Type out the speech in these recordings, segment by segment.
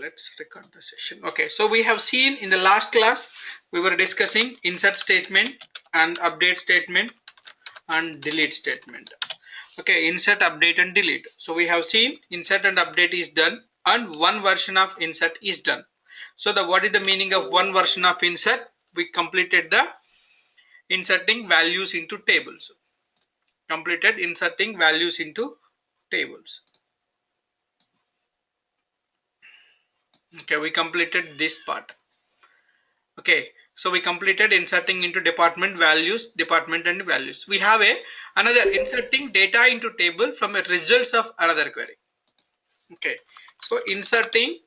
let's record the session. Okay, so we have seen in the last class we were discussing insert statement and update statement and delete statement. Okay, insert, update and delete. So we have seen insert and update is done and one version of insert is done. So what is the meaning of one version of insert? We completed the inserting values into tables. Completed inserting values into tables. Okay, we completed this part. Okay, so we completed inserting into department values, department and values. We have another inserting data into table from a results of another query. Okay, so inserting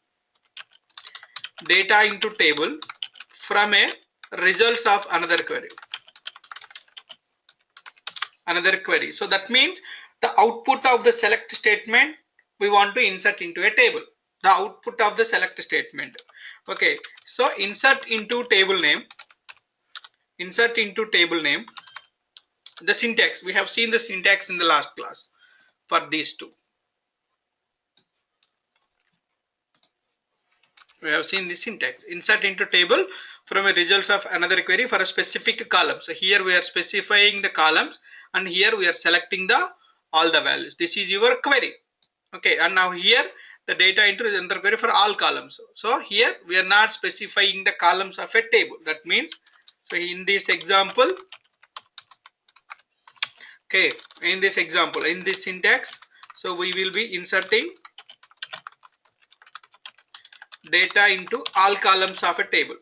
data into table from a results of another query. So that means the output of the select statement we want to insert into a table. The output of the select statement. Okay, so insert into table name. Insert into table name. The syntax, we have seen the syntax in the last class for these two. We have seen the syntax. Insert into table from a results of another query for a specific column. So here we are specifying the columns and here we are selecting all the values. This is your query. Okay, and now here the data into another query for all columns. So here we are not specifying the columns of a table. That means, so in this example, okay, in this example, in this syntax, so we will be inserting data into all columns of a table.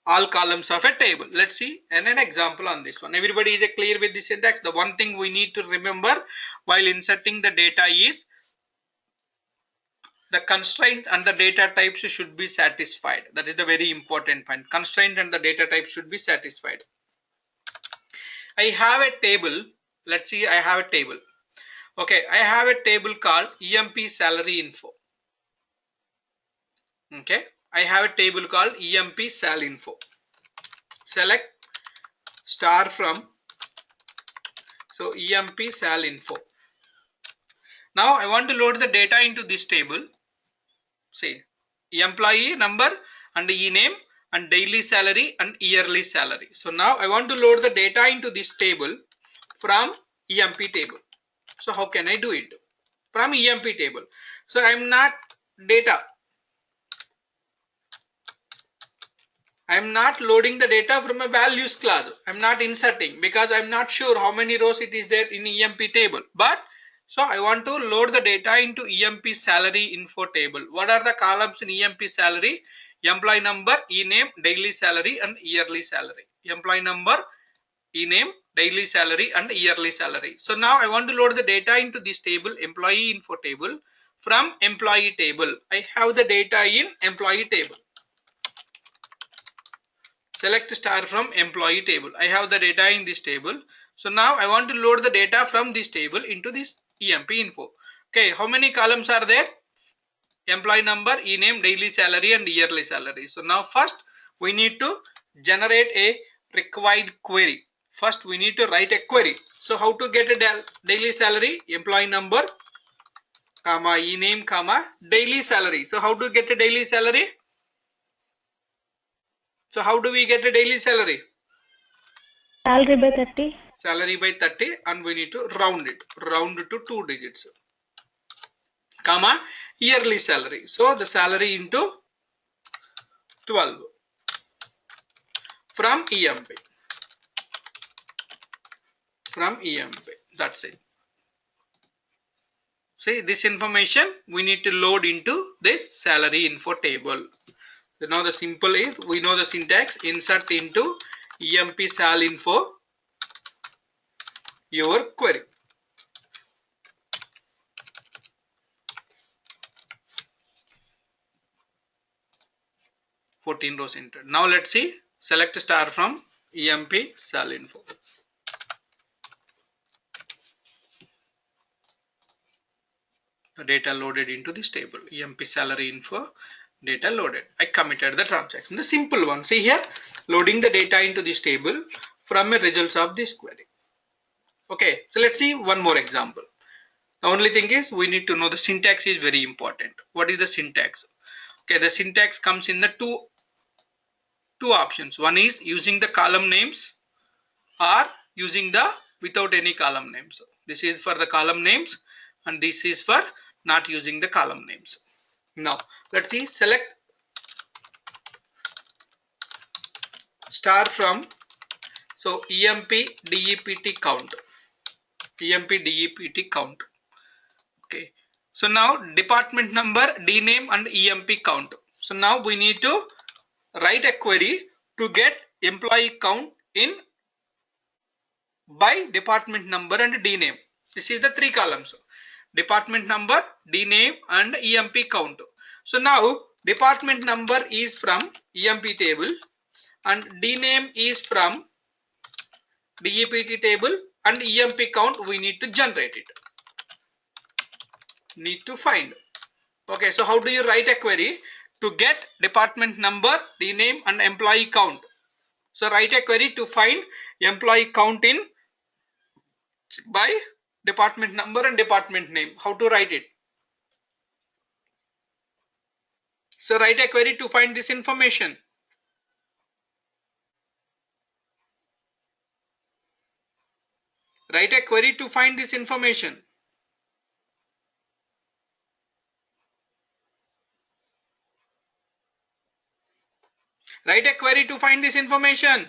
All columns of a table. Let's see an example on this one. Everybody is clear with the syntax? The one thing we need to remember while inserting the data is the constraint and the data types should be satisfied. That is the very important point. Constraint and the data type should be satisfied. I have a table. Let's see, I have a table. Okay, I have a table called EMP salary info. Okay, I have a table called EMP sal info. Select star from, so EMP sal info. Now I want to load the data into this table. See, employee number and e-name and daily salary and yearly salary. So now I want to load the data into this table from EMP table. So how can I do it? From EMP table. So I am not data. I am not loading the data from a values class. I am not inserting because I am not sure how many rows it is there in EMP table. But so I want to load the data into EMP salary info table. What are the columns in EMP salary? Employee number, e-name, daily salary and yearly salary. Employee number, e-name, daily salary and yearly salary. So now I want to load the data into this table, employee info table, from employee table. I have the data in employee table. Select star from employee table. I have the data in this table. So now I want to load the data from this table into this EMP info. Okay, how many columns are there? Employee number, e-name, daily salary and yearly salary. So now first we need to generate a required query. First we need to write a query. So how to get a daily salary? Employee number, comma, e-name, comma, daily salary. So how to get a daily salary? So how do we get a daily salary? Salary by 30. Salary by 30 and we need to round it. Round to 2 digits. Comma, yearly salary. So the salary into 12 from EMP. From EMP. That's it. See, this information we need to load into this salary info table. So now the simple is, we know the syntax, insert into EMP sal info your query. (14 rows entered). Now let's see, select star from EMP sal info. The data loaded into this table, EMP salary info, data loaded. I committed the transaction. The simple one. See here, loading the data into this table from a results of this query. Okay, so let's see one more example. The only thing is we need to know the syntax is very important. What is the syntax? Okay, the syntax comes in the two options. One is using the column names or using the without any column names. This is for the column names and this is for not using the column names. Now let's see, select star from, so emp dept count, emp dept count. Okay, so now department number, dname and emp count. So now we need to write a query to get employee count in by department number and dname. This is the three columns: department number, dname and emp count. So now department number is from emp table and dname is from dept table and emp count we need to generate it, need to find. Okay, so how do you write a query to get department number, dname and employee count? So write a query to find employee count in by department number and department name. How to write it? So write a query to find this information. Write a query to find this information. Write a query to find this information.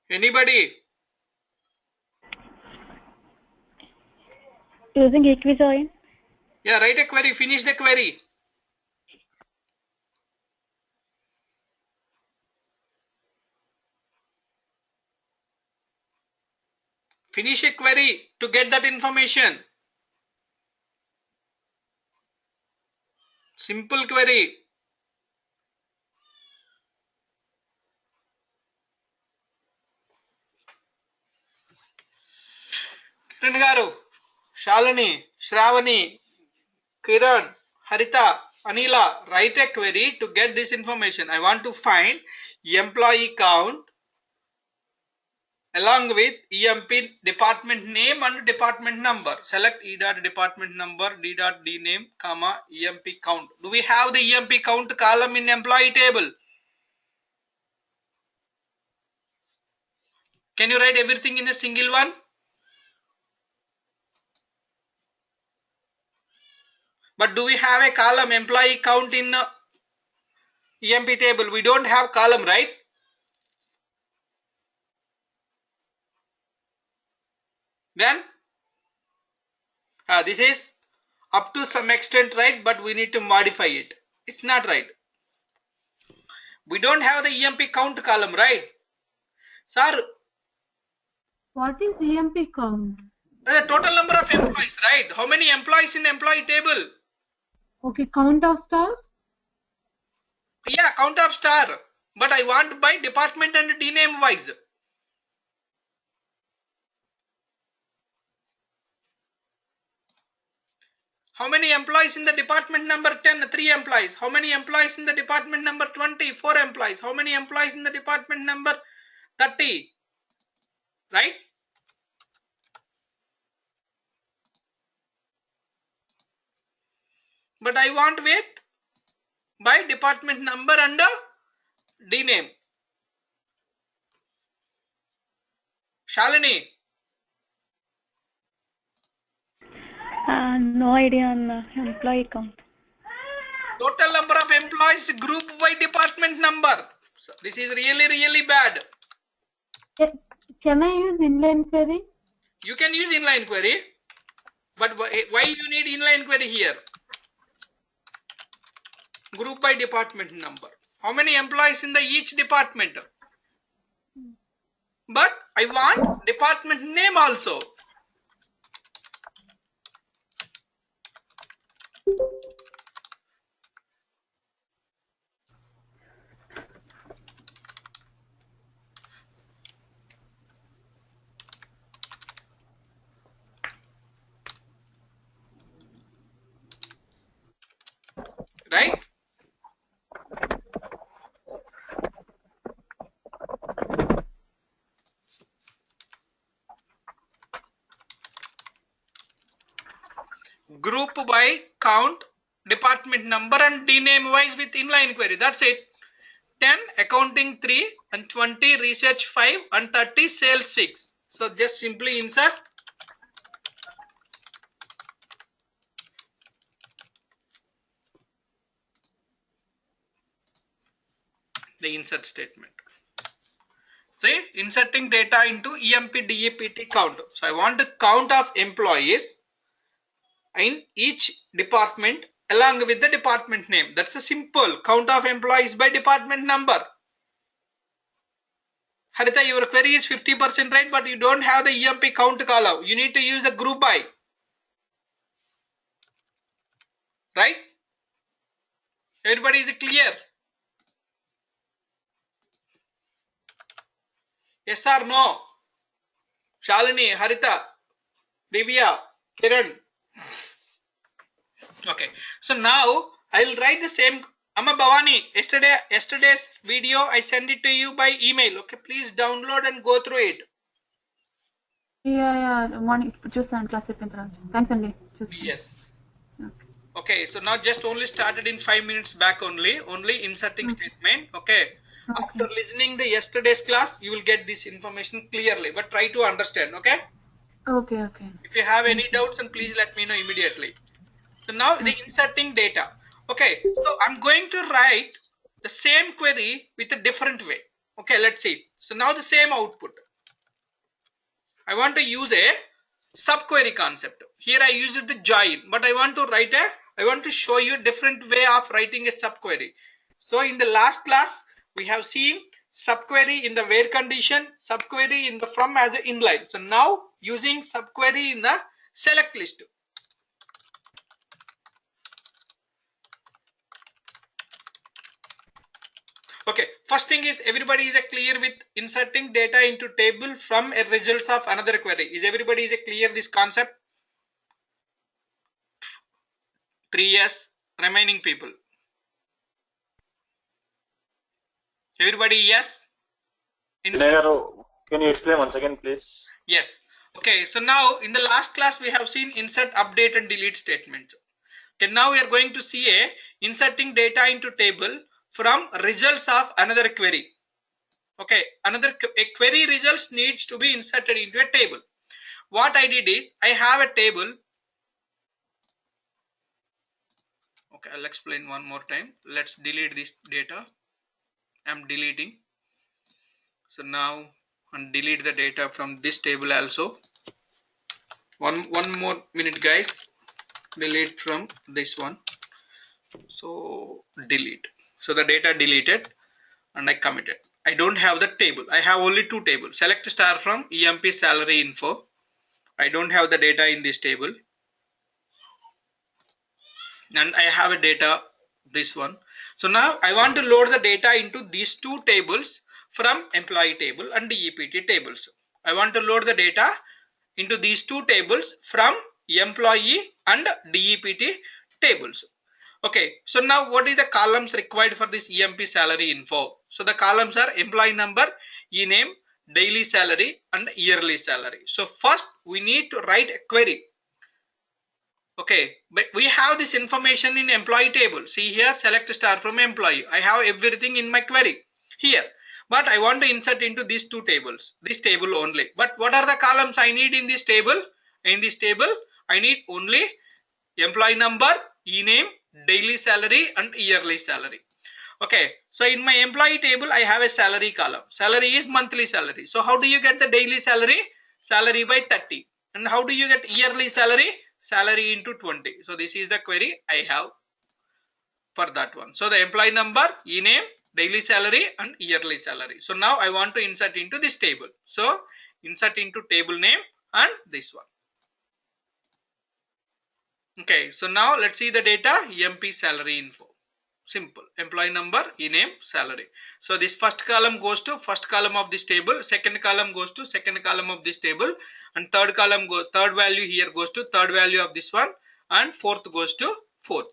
Anybody? Using equijoin. Yeah, write a query, finish the query. Finish a query to get that information. Simple query. Kiran garu, Shalini, Shravani, Kiran, Harita, Anila, write a query to get this information. I want to find employee count along with emp department name and department number. Select e dot department number, d dot dname, comma emp count. Do we have the emp count column in employee table? Can you write everything in a single one? But do we have a column employee count in emp table? We don't have column, right? Then this is up to some extent right, but we need to modify it. It's not right. We don't have the emp count column, right? Sir, what is EMP count? the total number of employees, right? How many employees in employee table? Okay, count of staff? Yeah, count of star. But I want by department and dname wise. How many employees in the department number 10? 3 employees. How many employees in the department number 20? 4 employees. How many employees in the department number 30? Right? But I want with by department number and dname. Shalini. No idea on employee count. Total number of employees group by department number. So this is really bad. Can I use inline query? You can use inline query. But why you need inline query here? Group by department number. How many employees in the each department? But I want department name also. Right? group by count, department number and dname wise with inline query. That's it. 10 accounting 3 and 20 research 5 and 30 sales 6. So just simply insert the insert statement. See, inserting data into EMP DEPT count. So I want the count of employees in each department along with the department name. That's a simple count of employees by department number. Harita, your query is 50% right, but you don't have the EMP count column. You need to use the group by. Right? Everybody is clear? Yes or no? Shalini, Harita, Divya, Kiran. Okay. So now I will write the same. Amma Bhavani, yesterday's video I send it to you by email. Okay, please download and go through it. Morning ఇప్పుడు చూస్తాను class అయిపోయిన తర్వాత thanks అండి Yes. Okay, so now just only started in 5 minutes back only inserting statement. Okay. After listening the yesterday's class, you will get this information clearly, but try to understand. Okay. Okay If you have any doubts, and please let me know immediately. So now the inserting data. Okay, so I'm going to write the same query with a different way. Okay, let's see. So now the same output. I want to use a subquery concept. Here I used the join, but I want to show you a different way of writing a subquery. So in the last class, we have seen subquery in the where condition, subquery in the from as an inline. So now using subquery in the select list. Okay, first thing is everybody is clear with inserting data into table from a results of another query. Is everybody is clear this concept? 3 years remaining people. Everybody yes? Can you explain once again, please? Yes. Okay, so now in the last class we have seen insert, update and delete statement. Okay, now we are going to see a inserting data into table from results of another query. Okay, a query results needs to be inserted into a table. What I did is I have a table. Okay, I'll explain one more time. Let's delete this data. I'm deleting. So now and delete the data from this table also. One more minute, guys. Delete from this one. So delete. So the data deleted and I committed. I don't have the table. I have only two tables. Select star from EMP salary info. I don't have the data in this table. And I have a data, this one. So now I want to load the data into these two tables from employee table and DEPT tables. I want to load the data into these two tables from employee and DEPT tables. Okay, so now what is the columns required for this EMP salary info? So the columns are employee number, e-name, daily salary and yearly salary. So first we need to write a query. Okay, but we have this information in employee table. See here, select star from employee. I have everything in my query here, but I want to insert into these two tables, this table only. But what are the columns I need in this table? In this table I need only employee number, e-name, daily salary and yearly salary. Okay, so in my employee table I have a salary column. Salary is monthly salary. So how do you get the daily salary? Salary by 30. And how do you get yearly salary? Salary into 20. So this is the query I have for that one. So the employee number, e-name, daily salary and yearly salary. So now I want to insert into this table. So insert into table name and this one. Okay, so now let's see the data. EMP salary info. Simple. Employee number, e-name, salary. So this first column goes to first column of this table, second column goes to second column of this table, and third value here goes to third value of this one, and fourth goes to fourth.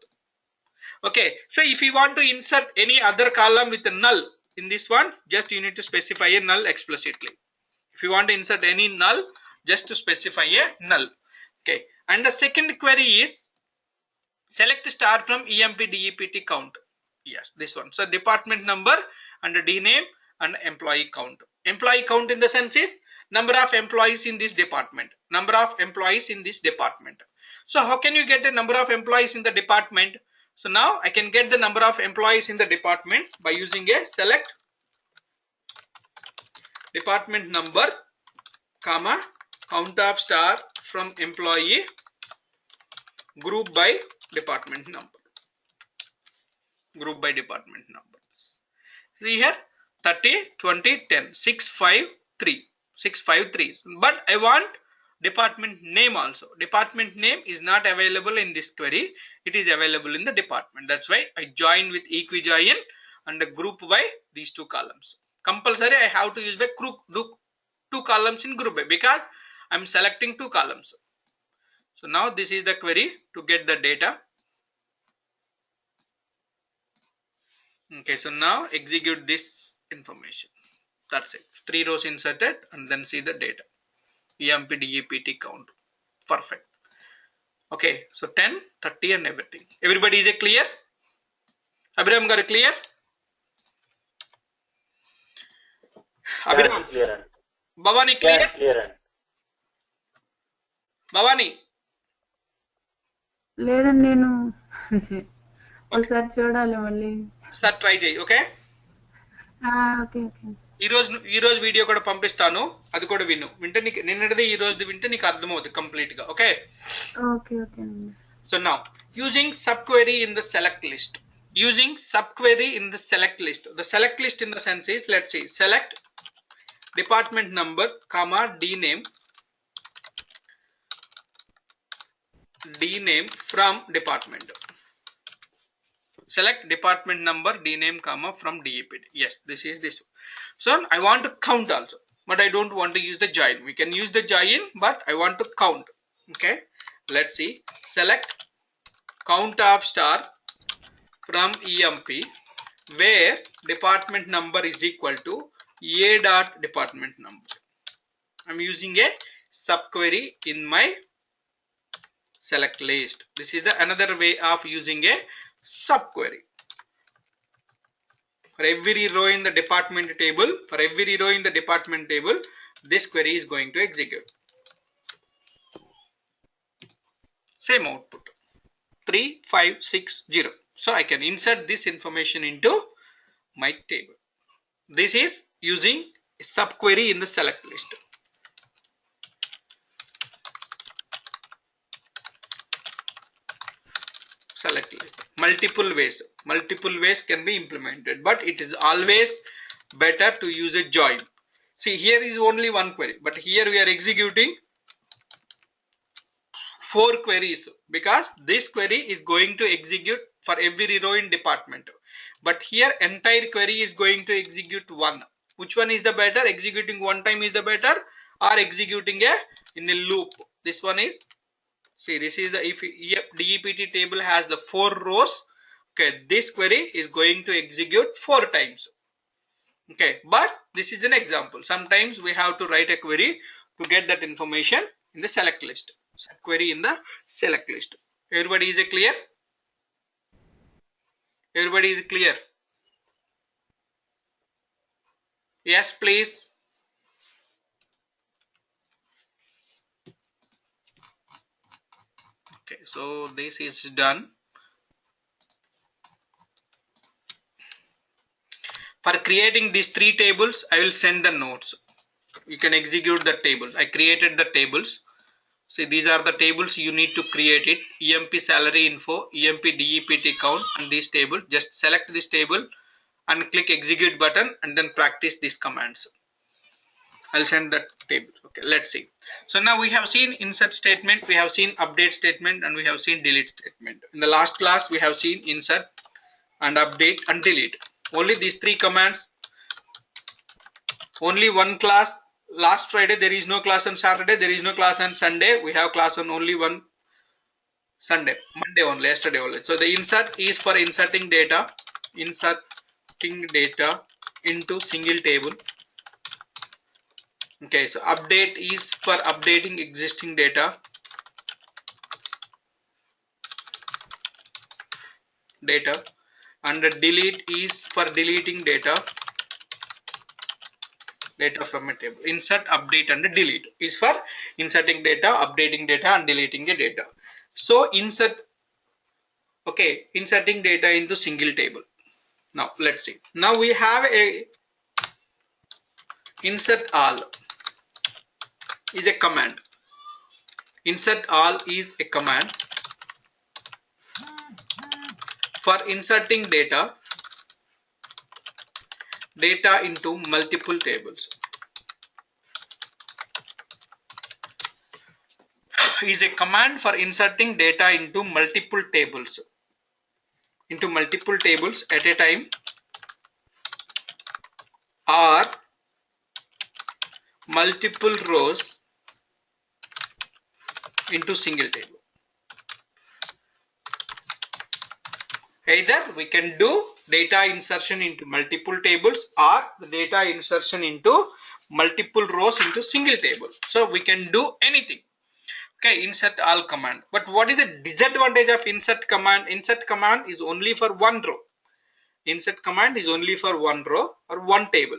Okay, so if you want to insert any other column with a null in this one, just you need to specify a null explicitly. If you want to insert any null, just to specify a null. Okay, And the second query is select star from EMP count. Yes, this one. So department number and the D name and employee count. Employee count in the sense is number of employees in this department. Number of employees in this department. So how can you get the number of employees in the department? So now I can get the number of employees in the department by using a select department number, comma, count of star from employee, group by department number. Group by department number. See here 30, 20, 10, 6, 5, 3. 6, 5, 3. But I want department name also. Department name is not available in this query. It is available in the department. That's why I join with equijoin and a group by these two columns. Compulsory I have to use by two columns in group by because I'm selecting two columns. So now this is the query to get the data. Okay, so now execute this information. That's it. 3 rows inserted and then see the data. EMP DEPT count. Perfect. Okay, so 10, 30 and everything. Everybody is clear? Abhiram got clear? Abhiram. Clear. Bhavani clear? Clear. Bhavani. లేదండి నేను ఒకసారి చూడాలి మళ్ళీ. Sir try చేయి. Okay okay okay. ఈ రోజు video కూడా పంపిస్తాను, అది కూడా విను. వింటే నీకు నిన్నటిది ఈ రోజు వింటే నీకు అర్థమవుతుంది కంప్లీట్ గా. ఓకే ఓకే ఓకే అండి. So now using sub query in the select list. Using subquery in the select list. The select list in the sense is, let's see, select department number, comma, D name from department. Select department number, D name, comma, from DEPT. Yes, this is this one. So I want to count also, but I don't want to use the join. We can use the join, but I want to count. Okay, let's see. Select count of star from EMP where department number is equal to A dot department number. I'm using a subquery in my select list. This is the another way of using a subquery. For every row in the department table, this query is going to execute. Same output 3, 5, 6, 0. So I can insert this information into my table. This is using a subquery in the select list. Select list. Multiple ways can be implemented, but it is always better to use a join. See, here is only one query, but here we are executing 4 queries because this query is going to execute for every row in department, but here entire query is going to execute one. Which one is the better? Executing one time is the better, or executing in a loop? This one is, see, this is the, if DEPT table has the 4 rows, okay, this query is going to execute 4 times. Okay, but this is an example. Sometimes we have to write a query to get that information in the select list. Query in the select list. Everybody is clear? Everybody is clear? Yes, please. Okay, so this is done. For creating these 3 tables, I will send the notes. You can execute the tables. I created the tables. See, these are the tables you need to create it. EMP salary info, EMP DEPT count, and this table. Just select this table and click execute button and then practice these commands. I'll send that table. Okay, let's see. So now we have seen insert statement, we have seen update statement, and we have seen delete statement. In the last class, we have seen insert and update and delete. Only these 3 commands. Only one class. Last Friday there is no class on Saturday, there is no class on Sunday. We have class on only one Sunday, Monday only, yesterday only. So the insert is for inserting data into single table. Okay, so update is for updating existing data. data, and delete is for deleting data from a table. Insert, update and delete is for inserting data, updating data and deleting the data. So insert, okay, inserting data into single table. Now let's see. Now we have a insert all is a command. Insert all is a command for inserting data into multiple tables. Is a command for inserting data into multiple tables at a time, or multiple rows into single table. Either we can do data insertion into multiple tables or the data insertion into multiple rows into single table. So we can do anything. Okay, insert all command. But what is the disadvantage of insert command? Insert command is only for one row. Insert command is only for one row or one table.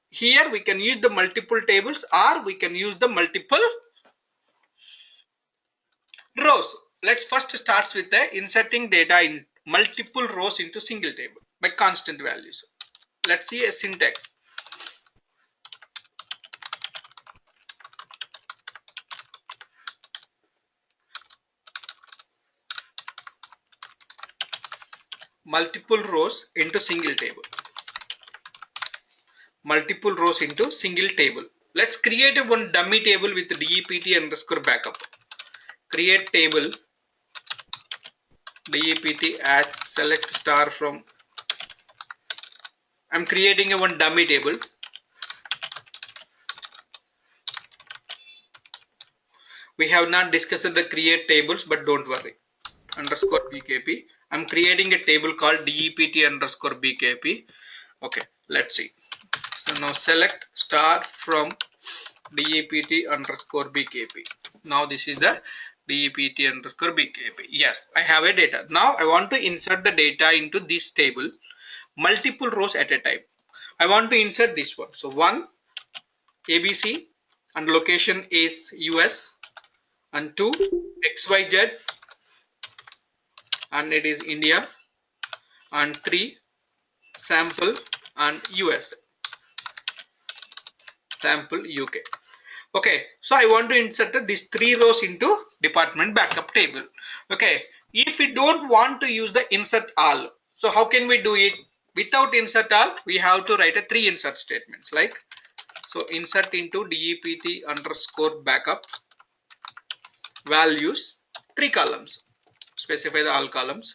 Here we can use the multiple tables or we can use the multiple rows. Let's first start with the inserting data in multiple rows into single table by constant values. Let's see a syntax. Multiple rows into single table. Multiple rows into single table. Let's create a one dummy table with dept underscore backup. Create table dept as select star from. I'm creating a one dummy table. We have not discussed the create tables, but don't worry. Underscore bkp. I'm creating a table called dept underscore bkp. Okay, let's see. So now select star from dept underscore bkp. Now this is the dept underscore bkp. Yes, I have a data. Now I want to insert the data into this table, multiple rows at a time. I want to insert this one. So 1 ABC and location is US, and 2 XYZ and it is India, and 3 sample and US, sample UK. Okay, so I want to insert these 3 rows into department backup table. Okay, if we don't want to use the insert all, so how can we do it? Without insert all, we have to write a 3 insert statements, like so insert into dept underscore backup values 3 columns. Specify the all columns,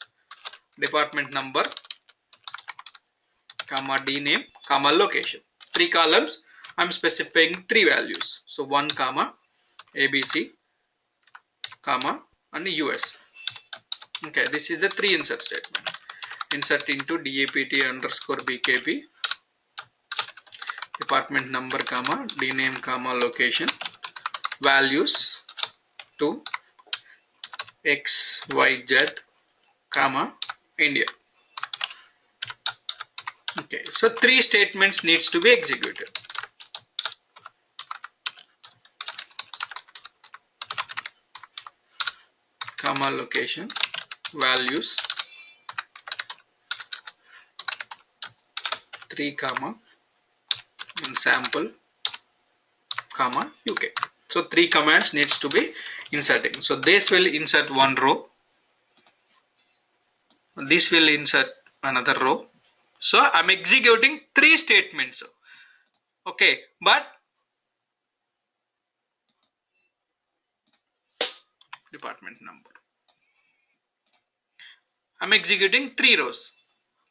department number, comma dname, comma location. 3 columns. I'm specifying 3 values. So 1 comma ABC, comma and US. Okay, this is the 3 insert statement. Insert into dept underscore bkp, department number, comma dname, comma location, values to XYZ, comma India. Okay, so 3 statements needs to be executed. Comma location, values 3 comma and sample, comma UK. So 3 commands needs to be inserting. So this will insert one row, this will insert another row. So I'm executing 3 statements. Okay, but department number, I'm executing 3 rows.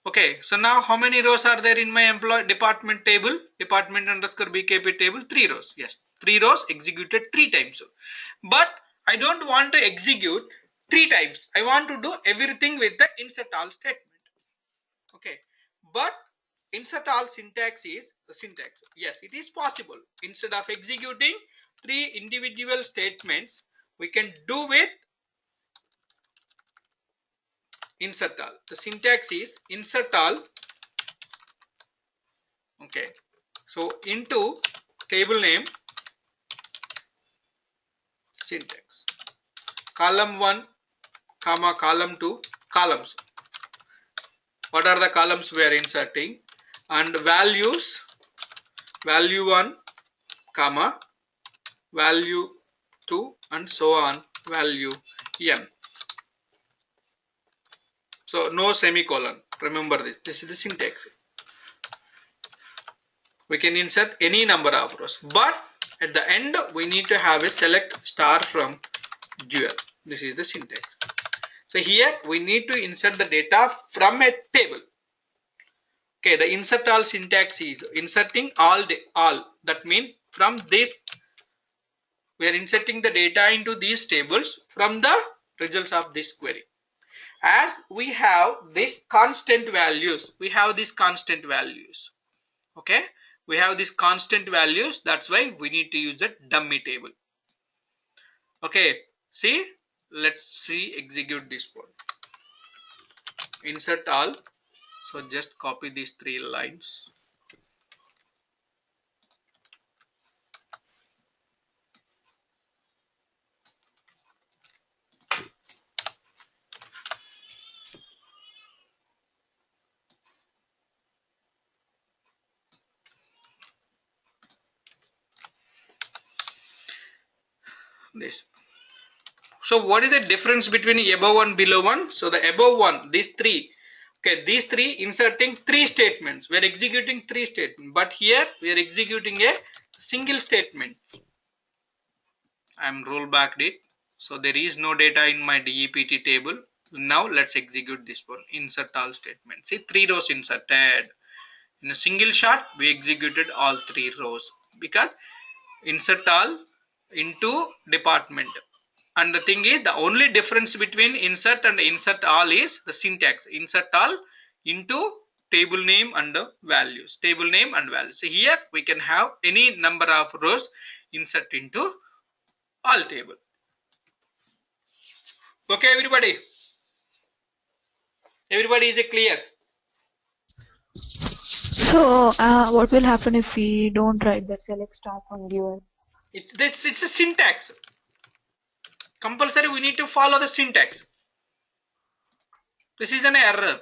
Okay, so now how many rows are there in my employee department table, department underscore bkp table? 3 rows. Yes, 3 rows executed 3 times. But I don't want to execute 3 times. I want to do everything with the insert all statement. Okay, but insert all syntax is the syntax. Yes, it is possible. Instead of executing 3 individual statements, we can do with insert all. The syntax is insert all. Okay, so into table name syntax, column 1 comma column 2 columns. What are the columns we are inserting? And values, value 1 comma value 2 and so on, value n. So no semicolon. Remember this. This is the syntax. We can insert any number of rows, but at the end we need to have a select star from dual. This is the syntax. So here we need to insert the data from a table. Okay, the insert all syntax is inserting all. That means from this we are inserting the data into these tables from the results of this query. As we have these constant values, okay, we have these constant values. That's why we need to use a dummy table. Okay, see, let's see, execute this one. Insert all. So just copy these 3 lines. This. So what is the difference between above one, below one? So the above one, these 3. Okay, these 3 inserting 3 statements. We are executing 3 statements, but here we are executing a single statement. I am roll backed it. So there is no data in my DEPT table. Now let's execute this one. Insert all statement. See, 3 rows inserted. In a single shot, we executed all 3 rows because insert all into department. And the thing is, the only difference between insert and insert all is the syntax. Insert all into table name and values. Table name and values. So here we can have any number of rows insert into all table. Okay, everybody. Everybody, is it clear? So, what will happen if we don't write the select star from dual? It's a syntax. Compulsory, we need to follow the syntax. This is an error.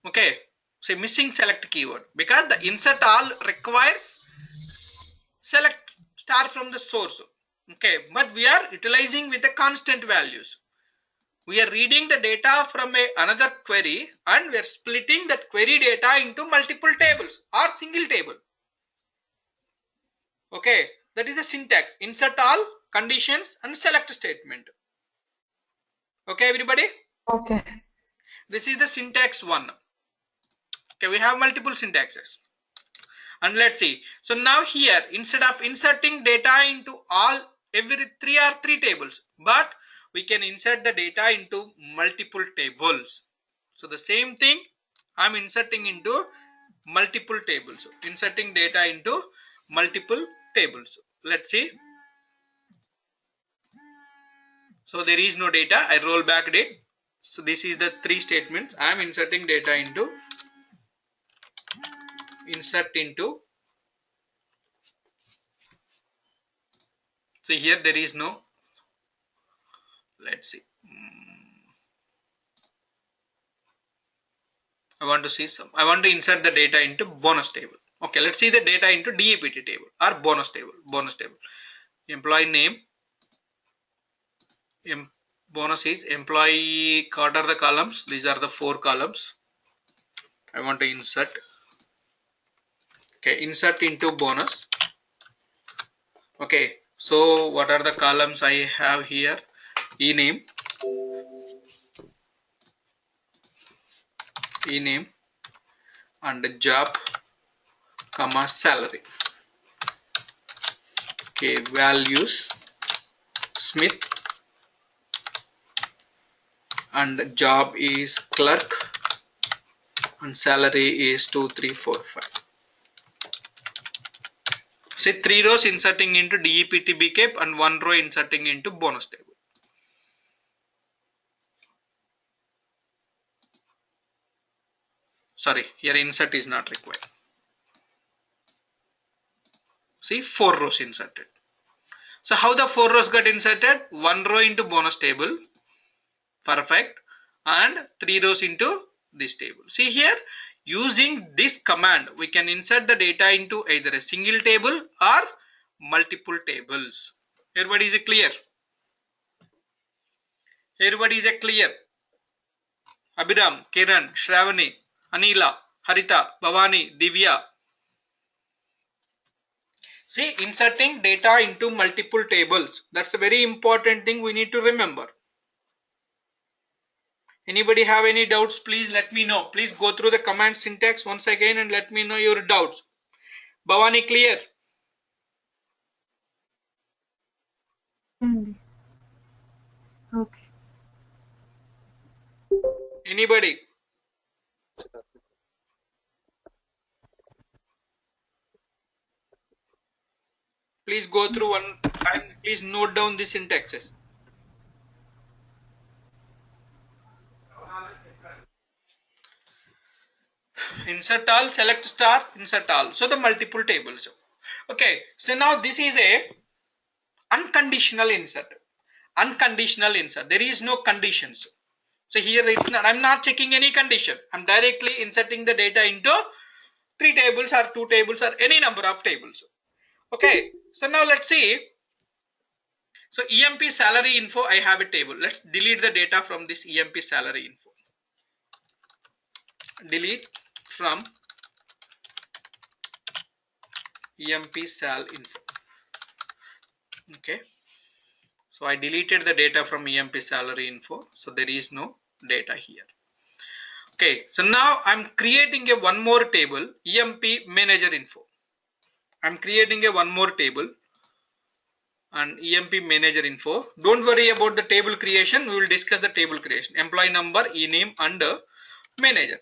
Okay, so missing select keyword, because the insert all requires select star from the source. Okay, but we are utilizing with the constant values. We are reading the data from another query and we are splitting that query data into multiple tables or single table. Okay, that is the syntax. Insert all, conditions and select statement. Okay, everybody? Okay. This is the syntax 1. Okay, we have multiple syntaxes. And let's see. So now here, instead of inserting data into every 3 tables, but we can insert the data into multiple tables. So the same thing I'm inserting into multiple tables. Inserting data into multiple tables. Let's see. So there is no data. I roll back it. So this is the 3 statements. I'm inserting data into insert into. So here there is no. Let's see. I want to insert the data into bonus table. Okay, let's see the data into DEPT table or bonus table. Employee name. Bonus is employee. What are the columns? These are the 4 columns. I want to insert. Okay, insert into bonus. Okay, so what are the columns I have here? E-name and job comma salary. Okay, values Smith and job is clerk and salary is 2345. Say 3 rows inserting into DEPT BCAP and 1 row inserting into bonus table. sorry, here insert is not required. See, 4 rows inserted. So how the 4 rows got inserted? 1 row into bonus table, perfect, and 3 rows into this table. See here, using this command we can insert the data into either a single table or multiple tables. Everybody is clear? Everybody is clear? Abhiram, Kiran, Shravani, Anila, Harita, Bhavani, Divya. See, inserting data into multiple tables. That's a very important thing we need to remember. Anybody have any doubts? Please let me know. Please go through the command syntax once again and let me know your doubts. Bhavani, clear? అండి okay Anybody? Please go through one time. Please note down the syntaxes. Insert all, select star, insert all. So the multiple tables. Okay. So now this is a unconditional insert. Unconditional insert. There is no conditions. So here it's not. I'm not checking any condition. I'm directly inserting the data into 3 tables or 2 tables or any number of tables. Okay. So now let's see. So EMP salary info, I have a table. Let's delete the data from this EMP salary info. Delete from EMP sal info. Okay. So I deleted the data from EMP salary info. So there is no data here. Okay. So now I'm creating a one more table, EMP manager info. I'm creating a one more table and EMP manager info. Don't worry about the table creation. We will discuss the table creation. Employee number, e-name and manager.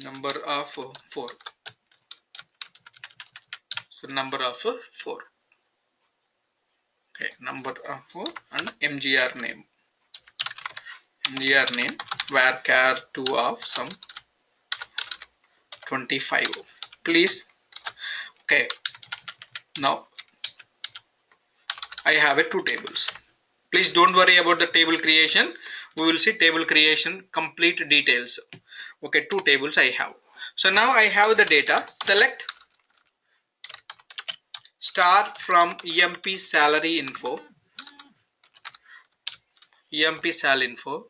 Number of 4. So number of 4. Okay, number of 4 and MGR name. MGR name varchar 2 of some 25. Please. Okay. Now I have 2 tables. Please don't worry about the table creation. We will see table creation complete details. Okay, 2 tables I have. So now I have the data. Select star from EMP salary info. EMP sal info.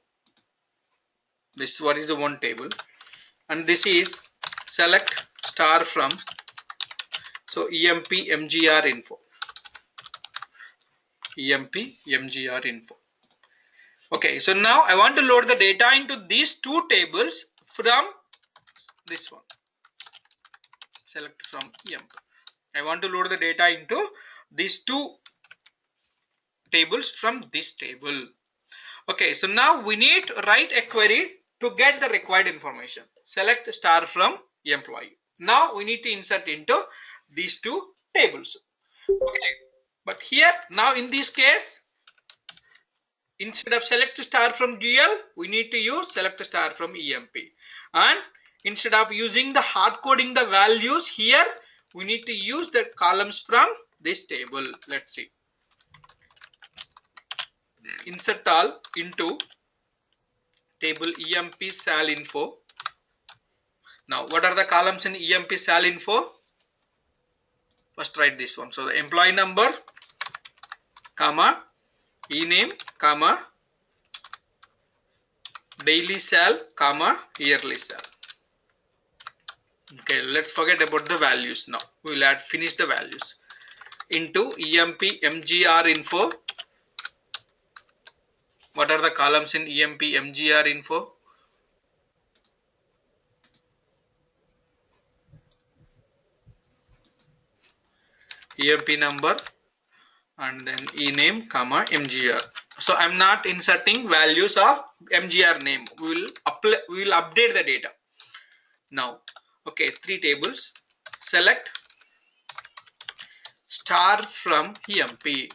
This what is the one table, and this is select star from. So EMP MGR info. EMP MGR info. Okay, so now I want to load the data into these 2 tables from this one. Select from EMP. I want to load the data into these 2 tables from this table. Okay, so now we need to write a query to get the required information. Select star from employee. Now we need to insert into these 2 tables. Okay, but here now in this case, instead of select star from GL, we need to use select star from EMP. And instead of using the hard coding the values here, we need to use the columns from this table. Let's see. Insert all into table EMP sal info. Now what are the columns in EMP sal info? First write this one. So the employee number, comma, e-name, comma, daily sal, comma, yearly sal. Okay, let's forget about the values now. We will finish the values. Into EMP MGR info. What are the columns in EMP MGR info? EMP number and then e-name, comma, MGR. So I'm not inserting values of MGR name. We will update the data. Now, okay, 3 tables. Select star from EMP.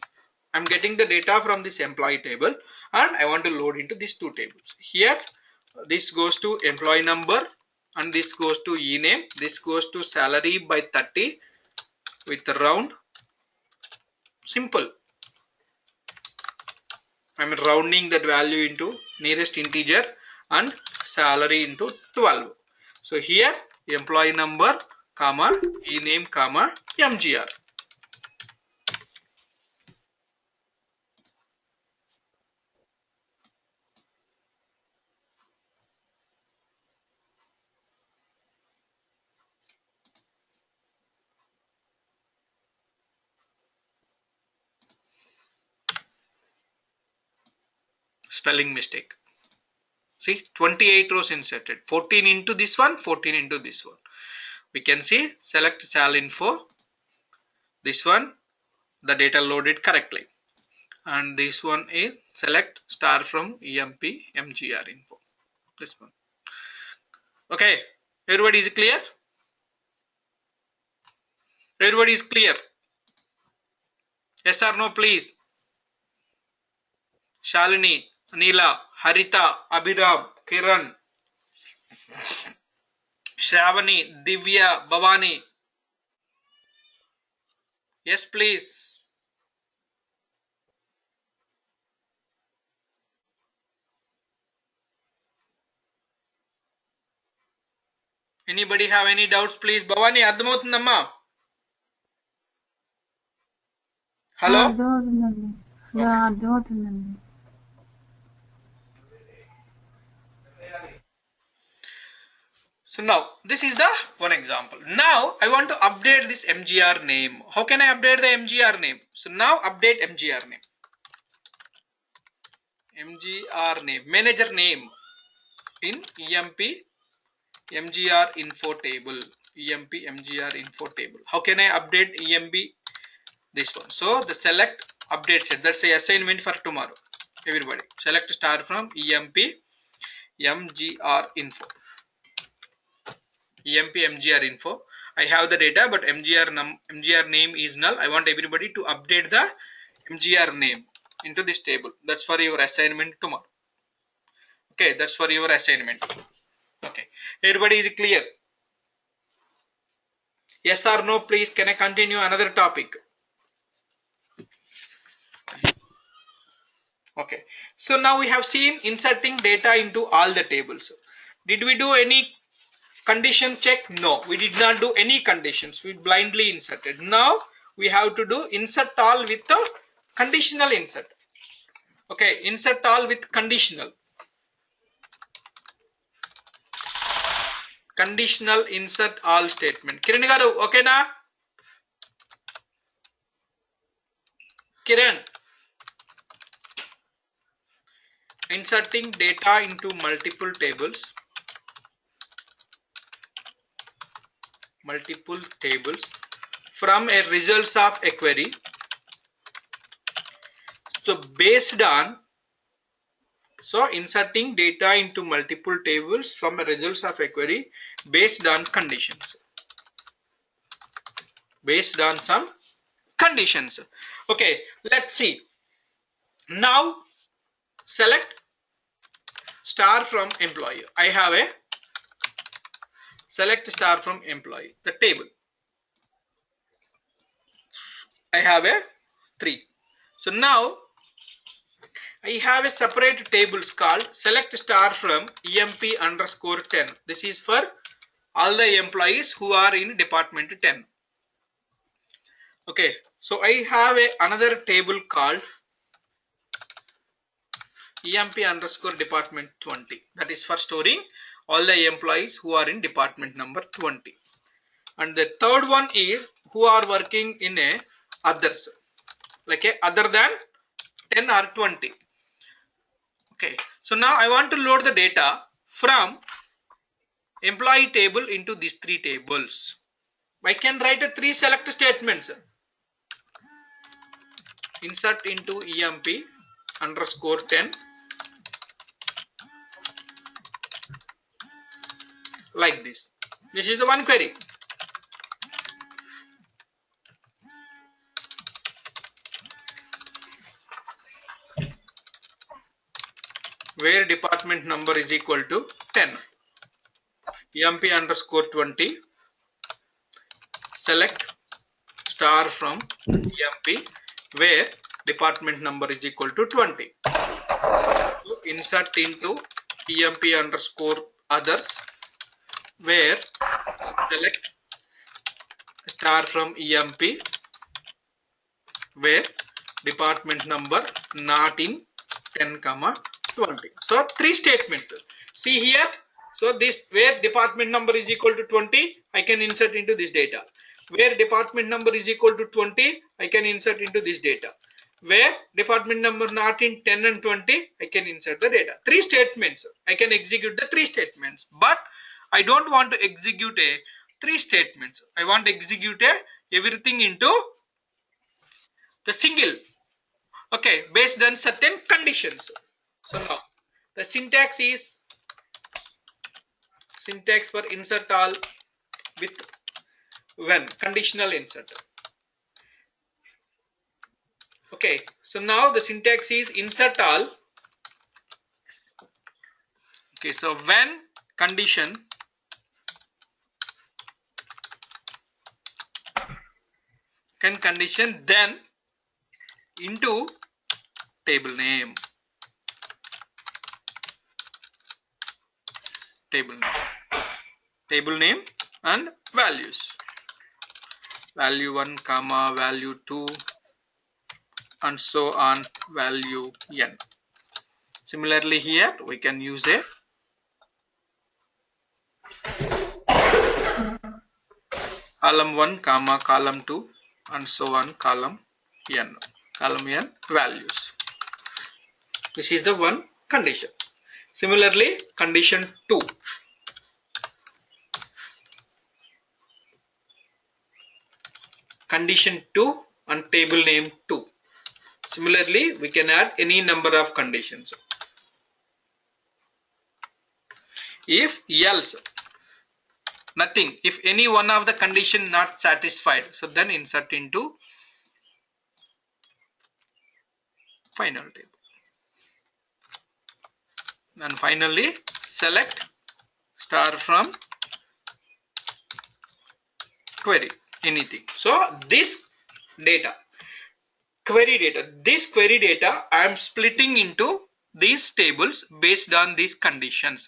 I'm getting the data from this employee table and I want to load into these two tables. Here this goes to employee number and this goes to e-name. This goes to salary by 30 with round. Simple. I'm rounding that value into nearest integer and salary into 12. So here employee number comma e-name comma mgr. Spelling mistake. See, 28 rows inserted, 14 into this one, 14 into this one. We can see select sal info, this one the data loaded correctly, and this one is select star from emp mgr info, this one. Okay, everybody is clear? Everybody is clear? Yes or no, please? Shalini, Neela, Harita, Abhiram, Kiran, Shravani, Divya, Bhavani. Yes, please. Anybody have any doubts, please? Bhavani, అర్థమవుతుందమ్మా? Hello? అర్థమవుతుందండి. అర్థమవుతుందండి. So now this is the one example. Now I want to update this mgr name. How can I update the mgr name? So now update mgr name. Mgr name, manager name in emp mgr info table. Emp mgr info table. How can I update emp this one? So the select update set. That's a assignment for tomorrow. Everybody select star from emp mgr info. emp mgr info. I have the data, but mgr name is null. I want everybody to update the mgr name into this table. That's for your assignment tomorrow. Okay, that's for your assignment. Okay, everybody is clear? Yes or no, please? Can I continue another topic? Okay, so now we have seen inserting data into all the tables. Did we do any condition check? No, we did not do any conditions. We blindly inserted. Now we have to do insert all with the conditional insert. Okay, insert all with conditional. Conditional insert all statement. Kiran garu, okay na? Kiran. Inserting data into multiple tables. Multiple tables from a results of a query. So based on, so inserting data into multiple tables from a results of a query based on conditions. Based on some conditions. Okay, let's see. Now select star from employee. I have a select star from employee, the table. I have a 3. So now I have a separate tables called select star from emp underscore 10. This is for all the employees who are in department 10. Okay, so I have another table called emp underscore department 20. That is for storing all the employees who are in department number 20. And the third one is who are working in a others, like a other than 10 or 20. Okay, so now I want to load the data from employee table into these 3 tables. I can write a 3 select statements. Insert into emp underscore 10 like this. This is the one query. where department number is equal to 10. emp underscore 20, select star from emp where department number is equal to 20. So insert into emp underscore others where select star from emp where department number not in 10 comma 20. So 3 statements. See here. So this where department number is equal to 20, I can insert into this data. Where department number is equal to 20, I can insert into this data. Where department number not in 10 and 20, I can insert the data. 3 statements. I can execute the 3 statements. But I don't want to execute a 3 statements. I want to execute a everything into the single. Okay, based on certain conditions. So now the syntax is syntax for insert all with when conditional insert. Okay, so now the syntax is insert all. Okay, so when condition then into table name. Table name and values. Value 1 comma value 2 and so on value n. Similarly here we can use a column 1 comma column 2 and so on column n values. This is the one condition. Similarly condition 2. Condition 2 and table name 2. Similarly we can add any number of conditions. If else nothing, if any one of the condition not satisfied, so then insert into final table. And finally select star from query anything. So this data, query data I am splitting into these tables based on these conditions.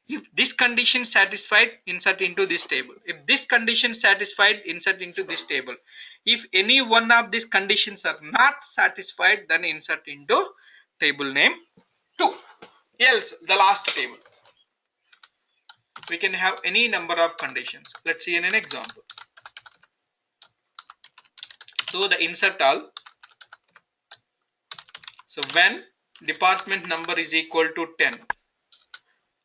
If this condition satisfied, insert into this table. If this condition satisfied, insert into this table. If any one of these conditions are not satisfied, then insert into table name 2. Else the last table. We can have any number of conditions. Let's see in an example. So the insert all. So when department number is equal to 10.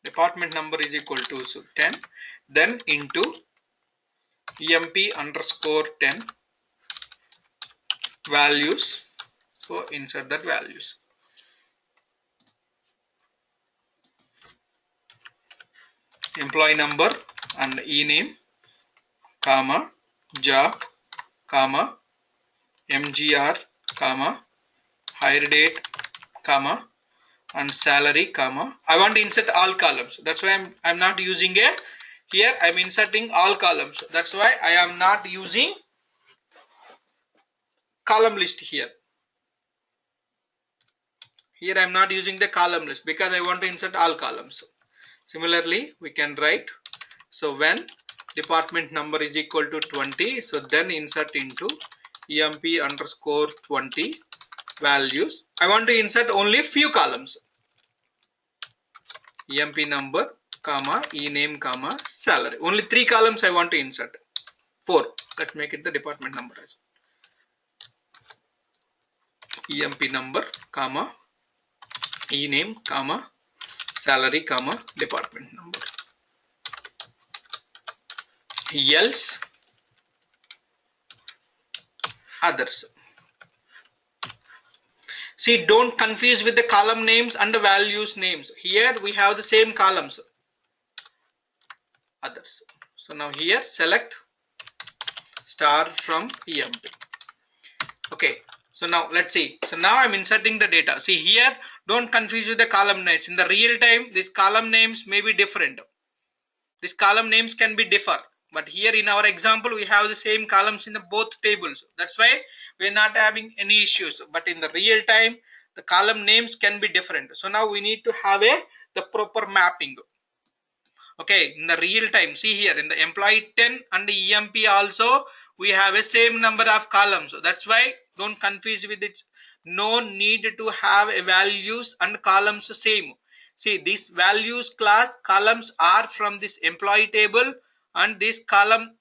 Department number is equal to 10, then into emp underscore 10 values. So insert that values. Employee number and e-name, comma, job, comma, mgr, comma, hire date, comma, and salary, comma. I want to insert all columns. That's why I'm not using a here. I'm inserting all columns. That's why I am not using column list here. Here I'm not using the column list because I want to insert all columns. Similarly, we can write so when department number is equal to 20, so then insert into emp underscore 20 values. I want to insert only few columns. emp number, comma, e-name, comma, salary. Only 3 columns I want to insert. 4. Let's make it the department number as well. emp number, comma, e-name, comma, salary, comma, department number. Else others. See, don't confuse with the column names and the values names. Here we have the same columns. Others. So now here select star from emp. Okay. So now let's see. So now I'm inserting the data. See here, don't confuse with the column names. In the real time, these column names may be different. These column names can be differ. But here in our example, we have the same columns in the both tables. That's why we're not having any issues. But in the real time, the column names can be different. So now we need to have the proper mapping. Okay, in the real time, see here in the employee 10 and the EMP also, we have a same number of columns. So that's why don't confuse with it. No need to have a values and columns same. See, these values class columns are from this employee table, and this column,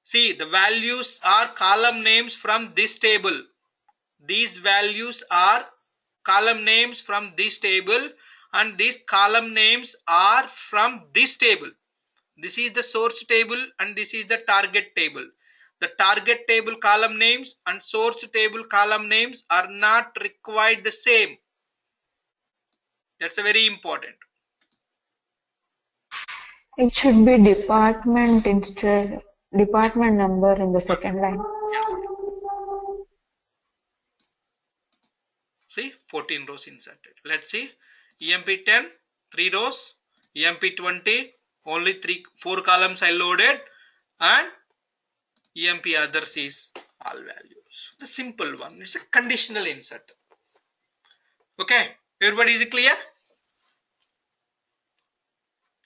see, the values are column names from this table. These values are column names from this table, and these column names are from this table. This is the source table and this is the target table. The target table column names and source table column names are not required the same. That's a very important. It should be department instead, department number in the second line. Yes. See, 14 rows inserted. Let's see. EMP10, 3 rows. EMP20, only 4 columns I loaded. And EMP others is all values. The simple one. It's a conditional insert. Okay. Everybody is clear?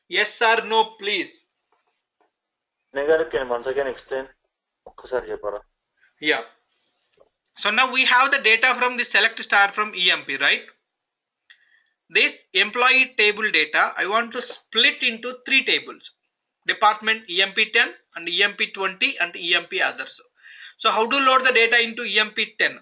Yes or no, please. Can once again explain? Yeah. So now we have the data from the select star from EMP, right? This employee table data, I want to split into 3 tables. Department EMP10 and EMP20 and EMP others. So how to load the data into EMP10?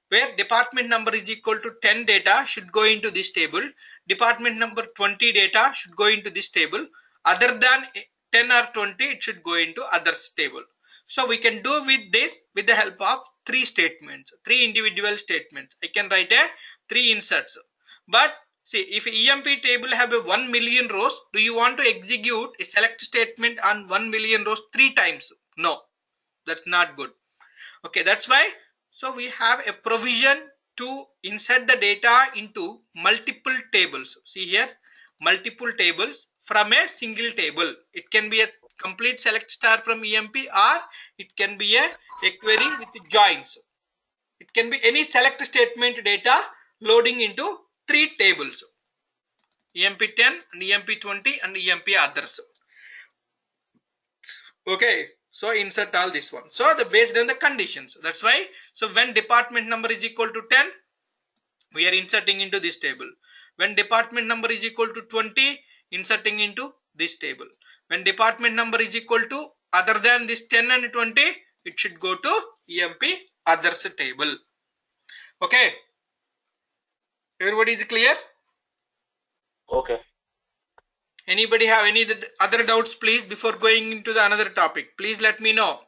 Where department number is equal to 10 data should go into this table. Department number 20 data should go into this table. Other than 10 or 20, it should go into others table. So we can do with this with the help of 3 statements, 3 individual statements. I can write 3 inserts. But see, if EMP table have a 1 million rows, do you want to execute a select statement on 1 million rows 3 times? No, that's not good. Okay, that's why. So we have a provision to insert the data into multiple tables. See here, multiple tables from a single table. It can be a complete select star from EMP, or it can be a query with joins. It can be any select statement data loading into 3 tables. EMP10 and EMP20 and EMP others. Okay. So insert all this one. So the based on the conditions. That's why. So when department number is equal to 10, we are inserting into this table. When department number is equal to 20, inserting into this table. When department number is equal to other than this 10 and 20, it should go to EMP others table. Okay. Everybody is clear? Okay. Anybody have any other doubts, please, before going into the another topic? Please let me know.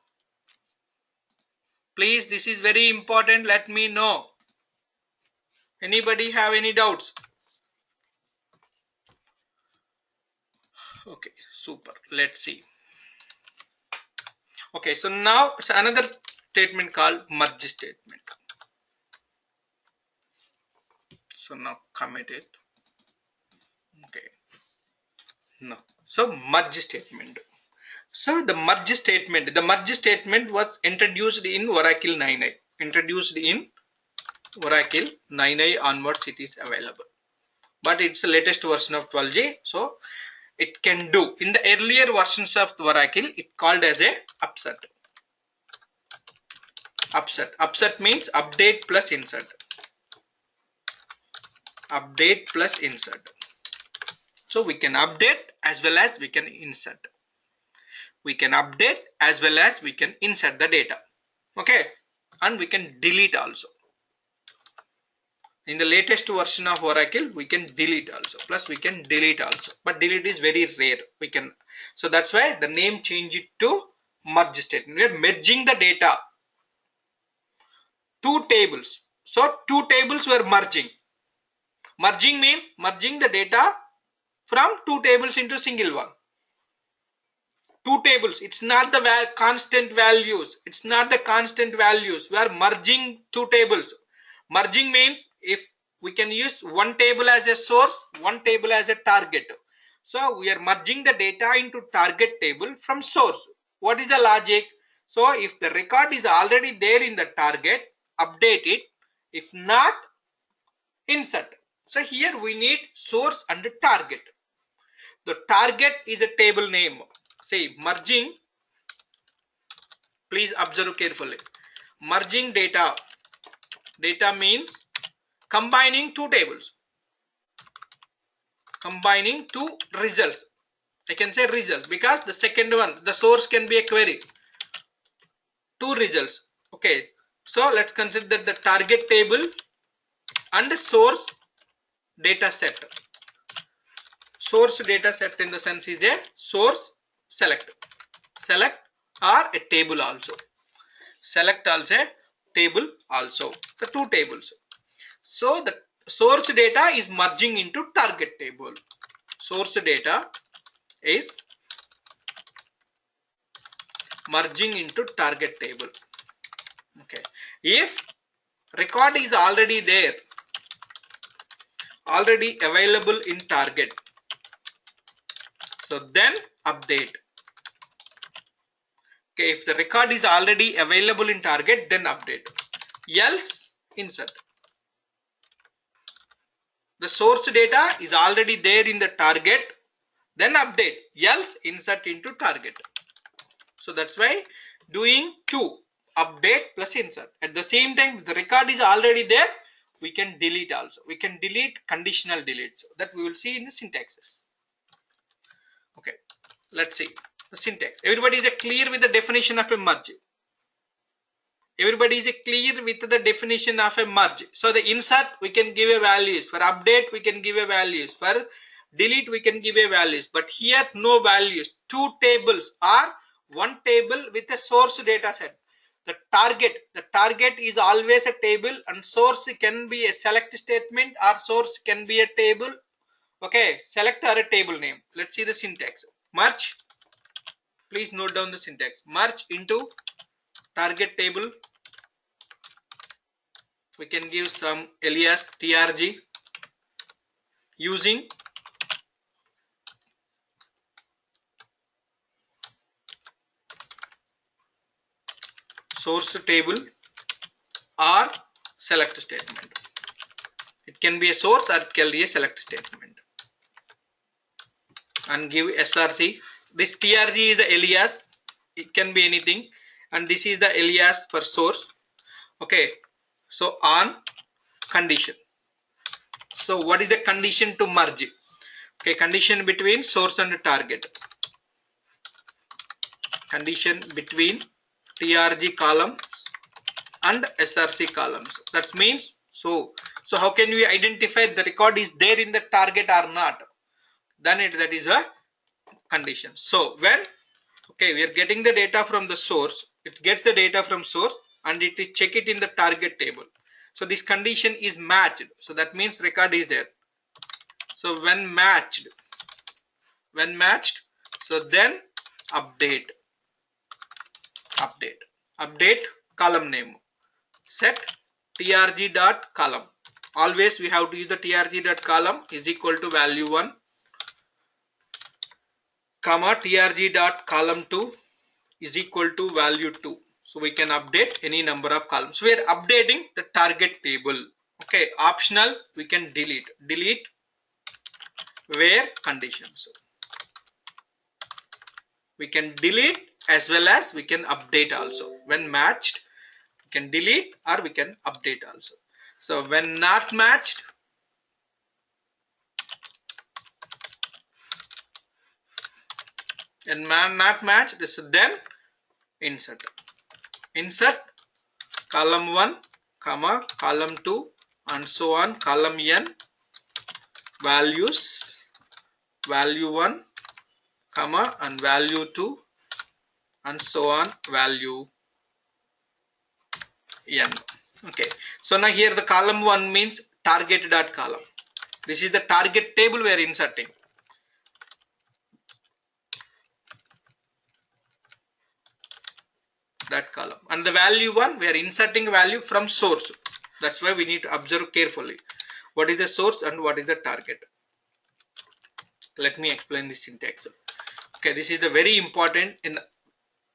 Please, this is very important. Let me know. Anybody have any doubts? Okay, super. Let's see. Okay, so now it's another statement called merge statement. So now commit it. Okay. No. So merge statement. So the merge statement was introduced in Oracle 9i. Introduced in Oracle 9i onwards it is available. But it's the latest version of 12G. So it can do. In the earlier versions of Oracle, it called as a upset. Upset means update plus insert. Update plus insert. So we can update as well as we can insert. We can update as well as we can insert the data. Okay. And we can delete also. In the latest version of Oracle, we can delete also. Plus we can delete also. But delete is very rare. We can. So that's why the name change it to merge statement. We are merging the data. 2 tables. So 2 tables were merging. Merging means merging the data from 2 tables into single one. two tables. It's not the constant values. It's not the constant values. We are merging two tables. Merging means if we can use one table as a source, one table as a target. So we are merging the data into target table from source. What is the logic? So if the record is already there in the target, update it. If not, insert. So here we need source and target. The target is a table name. Say merging. Please observe carefully. Merging data. Data means combining two tables. Combining two results. I can say results because the second one, the source can be a query. Two results. Okay. So let's consider the target table and source data set. Source data set in the sense is a source select. Select or a table also. Select also a table also. The two tables. So the source data is merging into target table. Source data is merging into target table. Okay. If record is already there, already available in target, so then update. Okay, if the record is already available in target, then update. Else insert. The source data is already there in the target, then update. Else insert into target. So that's why doing two, update plus insert. At the same time, if the record is already there, we can delete also. We can delete conditional delete. So that we will see in the syntaxes. Okay, let's see the syntax. Everybody is clear with the definition of a merge. Everybody is clear with the definition of a merge. So the insert we can give a values. For update we can give a values. For delete we can give a values. But here no values. Two tables or one table with a source data set. The target is always a table and source can be a select statement or source can be a table. Okay, select or a table name. Let's see the syntax. Merge. Please note down the syntax. Merge into target table. We can give some alias trg using source table or select statement. It can be a source or it can be a select statement. And give src. This trg is the alias. It can be anything. And this is the alias for source. Okay. So on condition. So what is the condition to merge? Okay, condition between source and target. Condition between trg columns and src columns. That means so how can we identify the record is there in the target or not? Then that is a condition. So when we are getting the data from the source, it gets the data from source and it is check it in the target table. So this condition is matched. So that means record is there. So when matched, so then update column name. Set trg dot column. Always we have to use the trg dot column is equal to value 1, comma trg dot column 2 is equal to value 2. So we can update any number of columns. We are updating the target table. Okay, optional we can delete where conditions. We can delete as well as we can update also. When matched, we can delete or we can update also. So when not matched, and not matched, this then insert column 1, comma column 2 and so on, column n values, value 1, comma and value 2 and so on, value n. Okay, so now here the column 1 means target dot column. This is the target table we are inserting. that column, and the value 1 we are inserting value from source. That's why we need to observe carefully what is the source and what is the target. Let me explain this syntax. Okay, this is the very important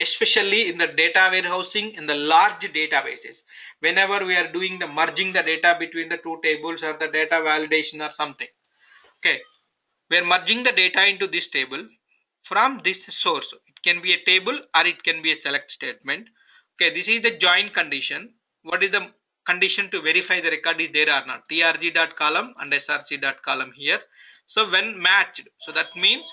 especially in the data warehousing in the large databases. Whenever we are doing the merging the data between the two tables or the data validation or something. Okay, we are merging the data into this table from this source. It can be a table or it can be a select statement. Okay, this is the join condition. What is the condition to verify the record is there or not? trg.column and src.column here. So when matched, so that means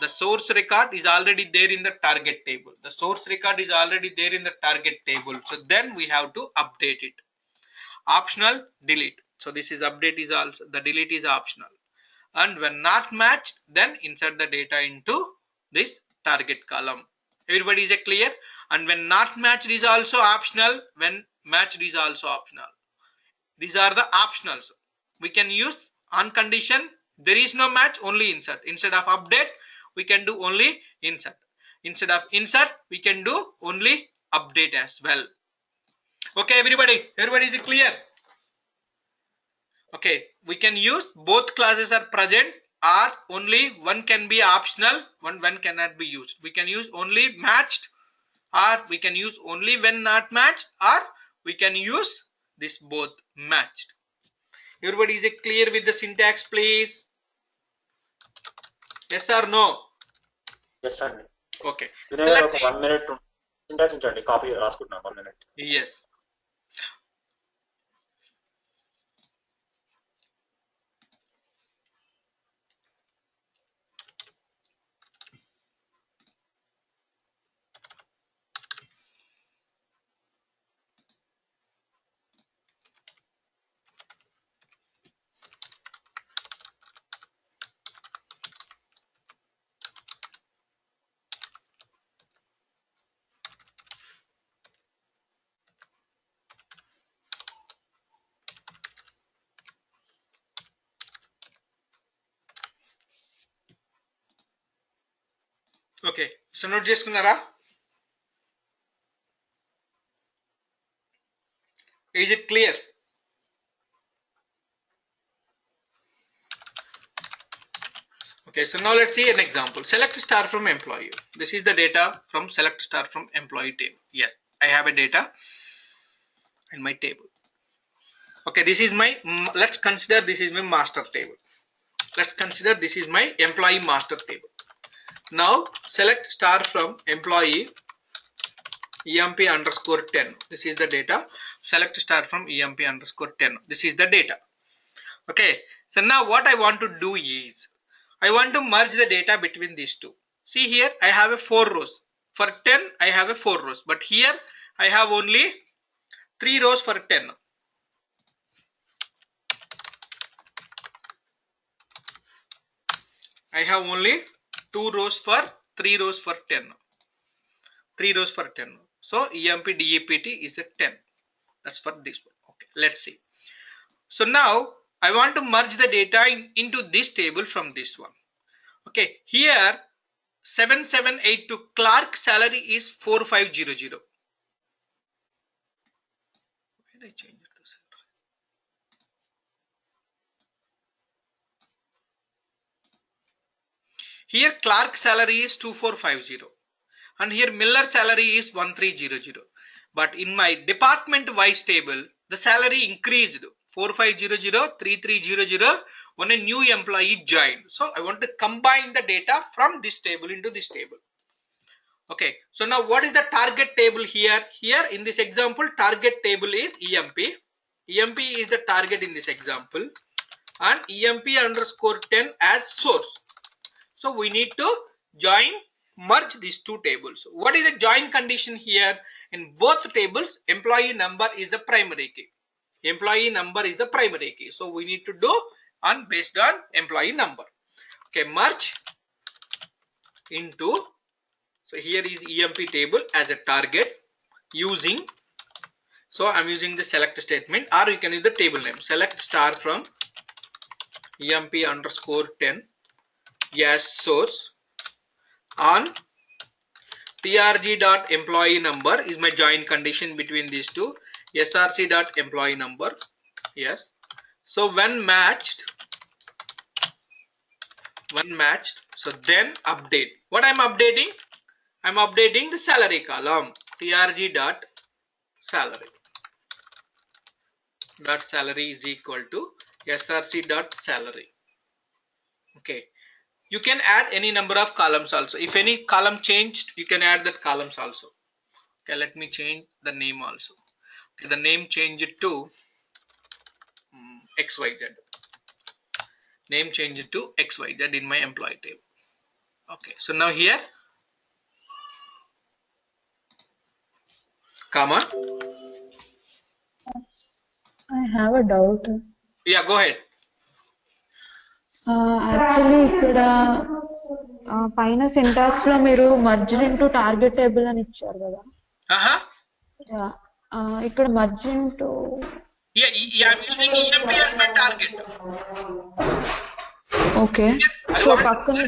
the source record is already there in the target table. The source record is already there in the target table. So then we have to update it. Optional, delete. So this is update is also, the delete is optional. And when not matched, then insert the data into this target column. Everybody is clear? And when not matched is also optional. When matched is also optional. These are the optionals. We can use on condition. There is no match, only insert. Instead of update, we can do only insert. Instead of insert, we can do only update as well. Okay, everybody is clear? Okay, we can use both classes are present, or only one can be optional, one cannot be used. We can use only matched, or we can use only when not matched, or we can use this both matched. Everybody is clear with the syntax, please? Yes or no? Yes, sir. Okay. Vinay, 1 minute syntax unchandi, copy raskunna 1 minute. Yes. Okay, so note చేసుకున్నారా? Is it clear? Okay, so now let's see an example. Select star from employee. This is the data from select star from employee table. Yes, I have a data in my table. Okay, this is my, let's consider this is my master table. Let's consider this is my employee master table. Now select star from employee emp underscore 10. This is the data. Select star from emp underscore 10. This is the data. Okay, so now what I want to do is I want to merge the data between these two. See here I have a 4 rows. For 10 I have a 4 rows, but here I have only 3 rows for 10. I have only 2 rows for 3 rows for 10. 3 rows for 10. So emp dept is a 10. That's for this one. Okay, let's see. So now I want to merge the data into this table from this one. Okay, here 7782 clerk salary is 4500. Where I change it to 7? Here clerk salary is 2450 and here Miller salary is 1300. But in my department wise table the salary increased 4500, 3300 when a new employee joined. So I want to combine the data from this table into this table. Okay, so now what is the target table here? Here in this example target table is emp. Emp is the target in this example and emp underscore 10 as source. So we need to merge these two tables. What is the join condition here? In both tables employee number is the primary key. Employee number is the primary key. So we need to do on based on employee number. Okay, merge into, so here is emp table as a target using, so I'm using the select statement, or you can use the table name. Select star from emp underscore 10 as source on trg dot employee number is my join condition between these two. Src dot employee number. Yes. So when matched, so then update. What I'm updating? I'm updating the salary column. trg dot salary. Dot salary is equal to src dot salary. Okay. You can add any number of columns also. If any column changed, you can add that columns also. Okay, let me change the name also. Okay, the name change it to XYZ. Name change it to XYZ in my employee table. Okay, so now here, comma. I have a doubt. Yeah, go ahead. Actually ఇక్కడ పైన syntax లో మీరు merged into target table అని ఇచ్చారు కదా. ఇక్కడ merge into Yeah, I'm using EMP as my target. Okay. So పక్కన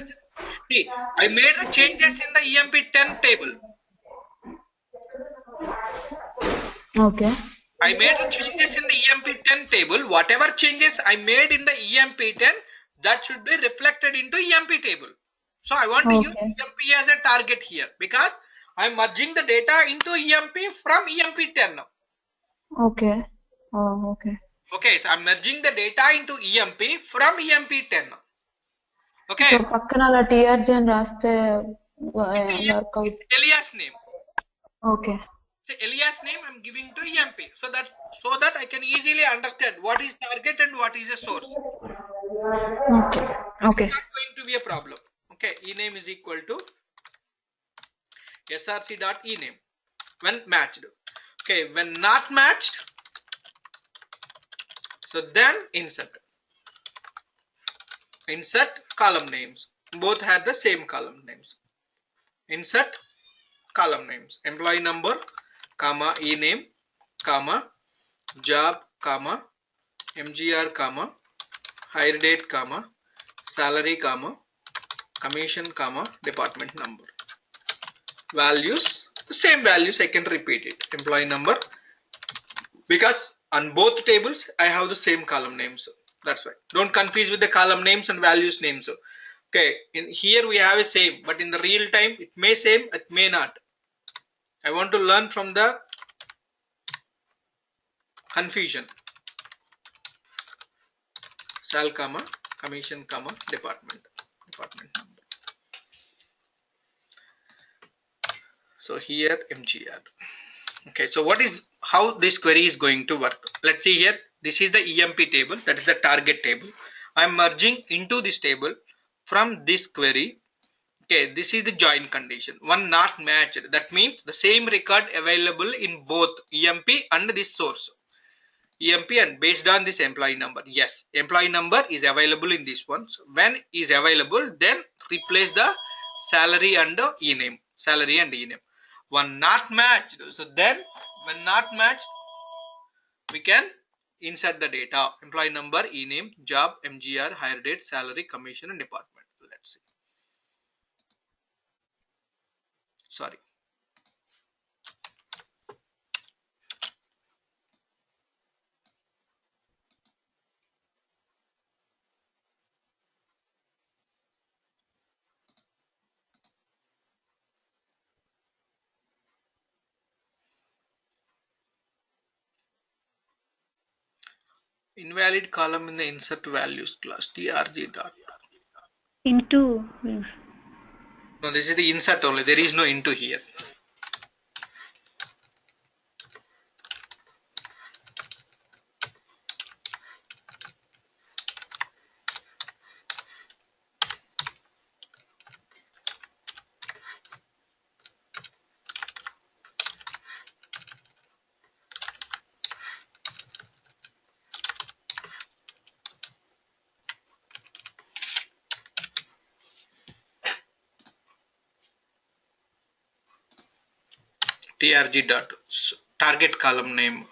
See, I made the changes in the EMP 10 table. Okay. I made the changes in the EMP 10 table. Whatever changes I made in the EMP 10, that should be reflected into EMP table. So I want to use EMP as a target here because I'm merging the data into EMP from EMP 10 now. Okay. Oh, okay. Okay, so I'm merging the data into EMP from EMP 10 now. Okay. So పక్కన అలా TRG అని రాస్తే work out. Elias name. Okay. So Elias name I'm giving to EMP so that I can easily understand what is target and what is a source. Okay. Okay. It's not going to be a problem. Okay, ename is equal to src dot ename when matched. Okay, when not matched, so then insert column names. Both have the same column names. Insert column names. Employee number, comma, ename, comma, job, comma, mgr, comma, hire date, comma, salary, comma, commission, comma, department number. Values, the same values I can repeat it. Employee number, because on both tables I have the same column names. That's why. Don't confuse with the column names and values names. Okay, in here we have a same, but in the real time it may same, it may not. I want to learn from the confusion. Sal, comma, commission, comma, department number. So here mgr. Okay, so how this query is going to work? Let's see here. This is the EMP table, that is the target table. I'm merging into this table from this query. Okay, this is the join condition. One not matched. That means the same record available in both EMP and this source. EMP and based on this employee number. Yes, employee number is available in this one. So when is available, then replace the salary and the ename. Salary and ename. One not matched. So then when not matched, we can insert the data. Employee number, ename, job, mgr, hire date, salary, commission and department. Let's see. Sorry. Invalid column in the insert values class trg dot. Into. No, this is the insert only. There is no into here. trg dot target column name.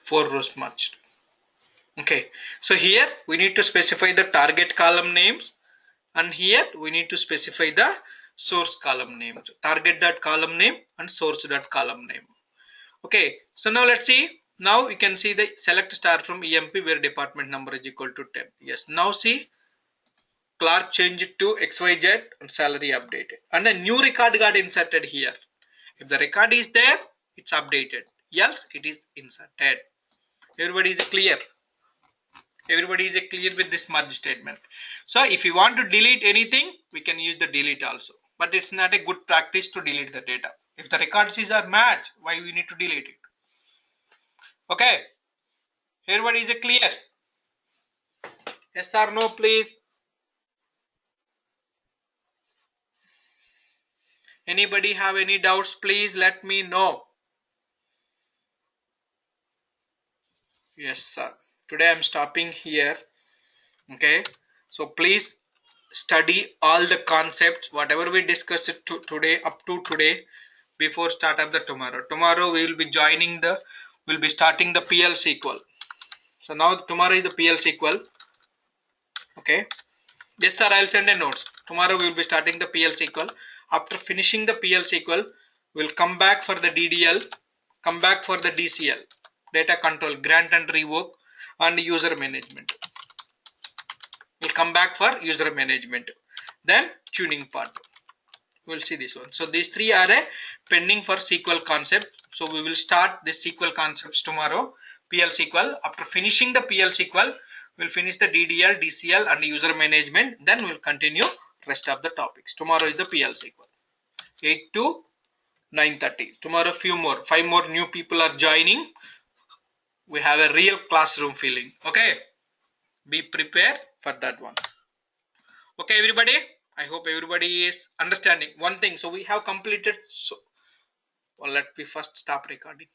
4 rows merged. Okay, so here we need to specify the target column names, and here we need to specify the source column name, target.column name and source.column name. Okay, so now let's see. Now you can see the select star from EMP where department number is equal to 10. Yes, now see, Clark changed it to XYZ and salary updated, and a new record got inserted here. If the record is there, it's updated, else it is inserted. Everybody is clear? Everybody is clear with this merge statement. So if you want to delete anything, we can use the delete also, but it's not a good practice to delete the data. If the records are matched, why we need to delete it? Okay, everybody is clear? Yes or no, please? Anybody have any doubts? Please let me know. Yes, sir. Today I'm stopping here. Okay, so please study all the concepts whatever we discussed today, up to today, before start of the tomorrow. Tomorrow we will be starting the PL SQL. So now tomorrow is the PL SQL. Okay, yes sir, I'll send a notes. Tomorrow we will be starting the PL SQL. After finishing the PL SQL, we'll come back for the DDL, come back for the DCL, data control, grant and revoke, and user management. We'll come back for user management, then tuning part. We'll see this one. So these three are pending for SQL concept. So we will start this SQL concepts tomorrow, PL SQL. After finishing the PL SQL, we'll finish the DDL, DCL and user management. Then we'll continue rest of the topics. Tomorrow is the PL SQL, 8 to 9:30. Tomorrow 5 more new people are joining. We have a real classroom feeling. Okay, be prepared for that one. Okay, everybody, I hope everybody is understanding one thing. So we have completed. So well, let me first stop recording.